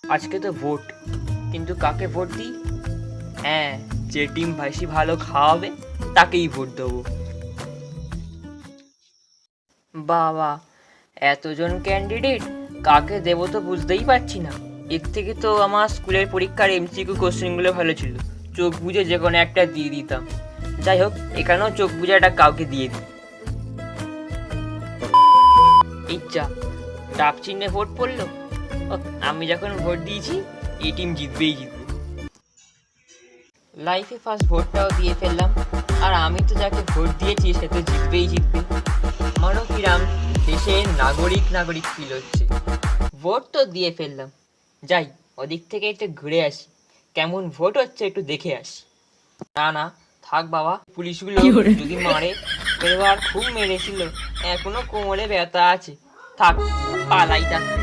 আজকে তো ভোট, কিন্তু কাকে ভোট দিই? হ্যাঁ, যে টিম বেশি ভালো খাওয়াবে তাকেই ভোট দেবো। বাবা, এতজন ক্যান্ডিডেট, কাকে দেবো তো বুঝতেই পারছি না। এর থেকে তো আমার স্কুলের পরীক্ষার এমসিকিউ কোশ্চেনগুলো ভালো ছিল, চোখ বুঝে যে কোনো একটা দিয়ে দিতাম। যাই হোক, এখানেও চোখ বুঝে একটা কাউকে দিয়ে দিই। ইচ্ছা, ডাব চিহ্নে ভোট পড়লো। আমি যখন ভোট দিয়েছি, এই টিম জিতবেই জিতবে। লাইফে ফার্স্ট ভোটটাও দিয়ে ফেললাম, আর আমি তো যাকে ভোট দিয়েছি সে তো জিতবেই জিতবে। আমারও কিরাম দেশের নাগরিক নাগরিক ফিল হচ্ছে। ভোট তো দিয়ে ফেললাম, যাই ওদিক থেকে একটু ঘুরে আসি, কেমন ভোট হচ্ছে একটু দেখে আসি। না না, থাক বাবা, পুলিশগুলো যদি মারে, এবার খুব মেরেছিল, এখনো কোমরে ব্যথা আছে, থাক, পালাই থাকতে।